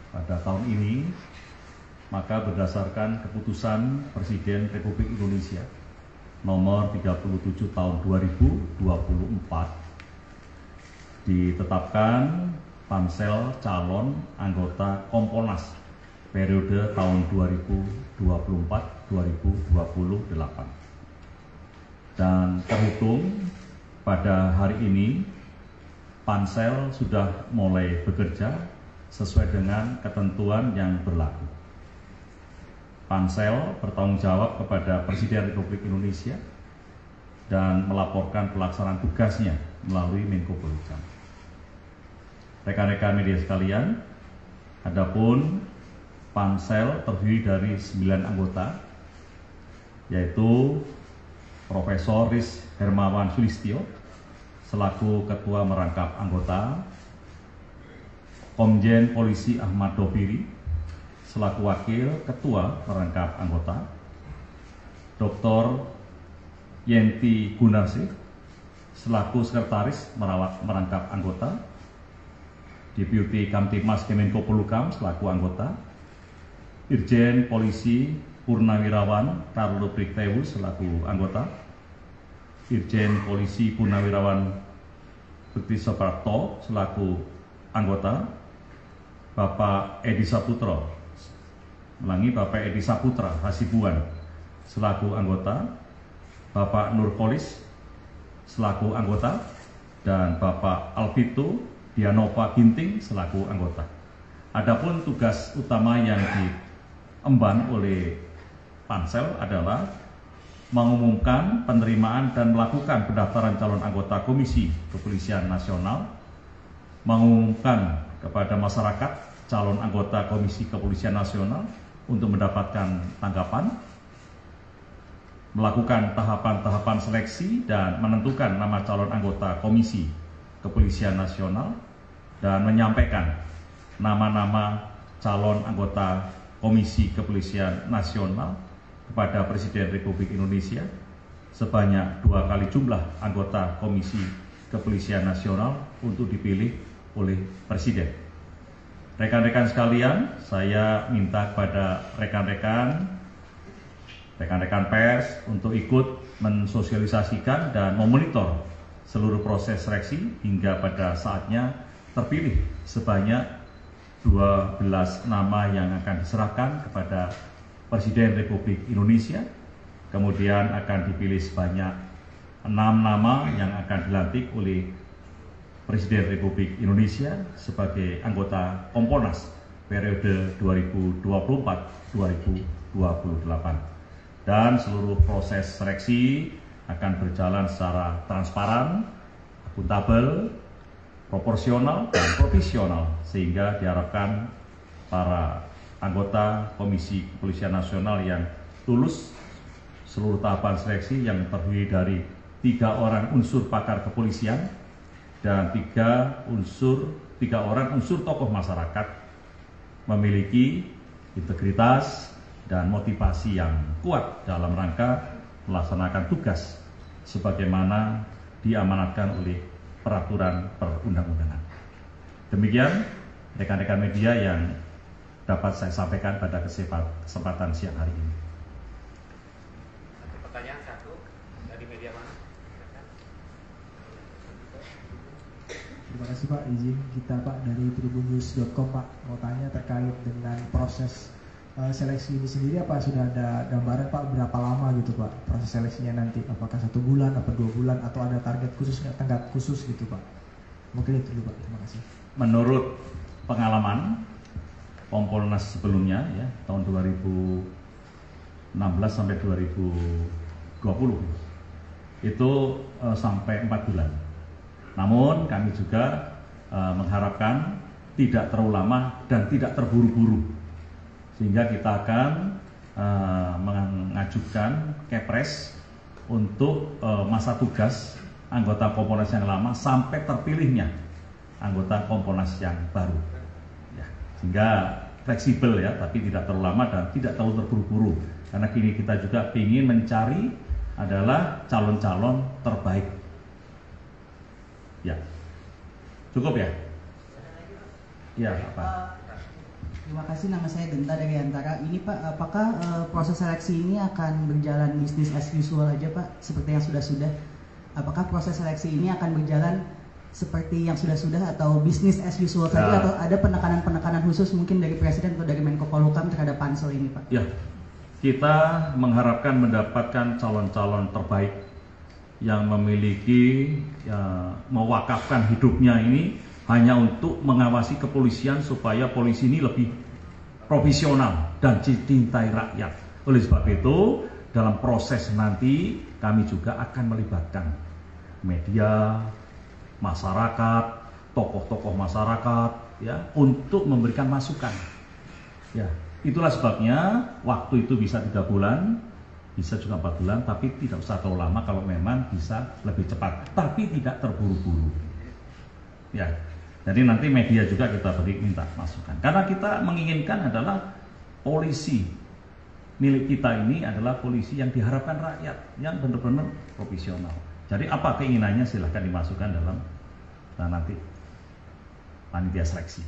pada tahun ini, maka berdasarkan keputusan Presiden Republik Indonesia nomor 37 tahun 2024 ditetapkan Pansel calon anggota Kompolnas periode tahun 2024-2028. Dan terhitung pada hari ini, Pansel sudah mulai bekerja sesuai dengan ketentuan yang berlaku. Pansel bertanggung jawab kepada Presiden Republik Indonesia dan melaporkan pelaksanaan tugasnya melalui Menko Polhukam. Rekan-rekan media sekalian, adapun Pansel terdiri dari 9 anggota, yaitu Profesor Riz Hermawan Sulistyo selaku Ketua Merangkap Anggota, Komjen Polisi Ahmad Doviri selaku Wakil Ketua Merangkap Anggota, Dr. Yenti Gunarsih selaku Sekretaris Merangkap Anggota, Deputi Kamtibmas Kemenko Polhukam selaku anggota, Irjen Polisi Purnawirawan Carlo Priktewu selaku anggota, Irjen Polisi Purnawirawan Bekti Soeprapto selaku anggota, Bapak Edi Saputra Hasibuan selaku anggota, Bapak Nurholis selaku anggota, dan Bapak Alvito Dianova Ginting selaku anggota. Adapun tugas utama yang diemban oleh Pansel adalah mengumumkan penerimaan dan melakukan pendaftaran calon anggota Komisi Kepolisian Nasional, mengumumkan kepada masyarakat calon anggota Komisi Kepolisian Nasional untuk mendapatkan tanggapan, melakukan tahapan-tahapan seleksi dan menentukan nama calon anggota Komisi Kepolisian Nasional, dan menyampaikan nama-nama calon anggota Komisi Kepolisian Nasional kepada Presiden Republik Indonesia sebanyak 2 kali jumlah anggota Komisi Kepolisian Nasional untuk dipilih oleh Presiden. Rekan-rekan sekalian, saya minta kepada rekan-rekan pers untuk ikut mensosialisasikan dan memonitor seluruh proses seleksi hingga pada saatnya terpilih sebanyak 12 nama yang akan diserahkan kepada Presiden Republik Indonesia. Kemudian akan dipilih sebanyak 6 nama yang akan dilantik oleh Presiden Republik Indonesia sebagai anggota Kompolnas periode 2024-2028. Dan seluruh proses seleksi akan berjalan secara transparan, akuntabel, proporsional, dan profesional, sehingga diharapkan para anggota Komisi Kepolisian Nasional yang lulus seluruh tahapan seleksi yang terdiri dari 3 orang unsur pakar kepolisian dan 3 orang unsur tokoh masyarakat memiliki integritas dan motivasi yang kuat dalam rangka melaksanakan tugas sebagaimana diamanatkan oleh peraturan perundang-undangan. Demikian rekan-rekan media yang dapat saya sampaikan pada kesempatan siang hari ini. Pertanyaan satu dari media mana? Terima kasih Pak, izin kita Pak dari tribunnews.com Pak, mau tanya terkait dengan proses seleksi ini sendiri, apa sudah ada gambaran Pak berapa lama gitu Pak proses seleksinya nanti, apakah 1 bulan, apa 2 bulan, atau ada target khusus, tenggat khusus gitu Pak? Mungkin itu dulu Pak, terima kasih. Menurut pengalaman Kompolnas sebelumnya ya, tahun 2016 sampai 2020 itu sampai 4 bulan. Namun kami juga mengharapkan tidak terlalu lama dan tidak terburu-buru, sehingga kita akan mengajukan Kepres untuk masa tugas anggota Kompolnas yang lama sampai terpilihnya anggota Kompolnas yang baru. Ya, sehingga fleksibel ya, tapi tidak terlalu lama dan tidak terlalu terburu-buru. Karena kini kita juga ingin mencari adalah calon-calon terbaik. Ya, cukup ya? Ya, apa? Terima kasih, nama saya Genta dari Antara. Ini Pak, apakah proses seleksi ini akan berjalan bisnis as usual aja Pak, seperti yang sudah-sudah? Apakah proses seleksi ini akan berjalan seperti yang sudah-sudah atau bisnis as usual saja, atau ada penekanan-penekanan khusus mungkin dari Presiden atau dari Menko Polhukam terhadap pansel ini Pak? Ya, kita mengharapkan mendapatkan calon-calon terbaik yang memiliki mewakafkan hidupnya ini hanya untuk mengawasi kepolisian supaya polisi ini lebih profesional dan dicintai rakyat. Oleh sebab itu, dalam proses nanti kami juga akan melibatkan media, masyarakat, tokoh-tokoh masyarakat, ya, untuk memberikan masukan. Ya, itulah sebabnya waktu itu bisa 3 bulan, bisa juga 4 bulan, tapi tidak usah terlalu lama kalau memang bisa lebih cepat, tapi tidak terburu-buru. Ya. Jadi nanti media juga kita minta masukan. Karena kita menginginkan adalah polisi milik kita ini adalah polisi yang diharapkan rakyat, yang benar-benar profesional. Jadi apa keinginannya silahkan dimasukkan dalam nanti panitia seleksi.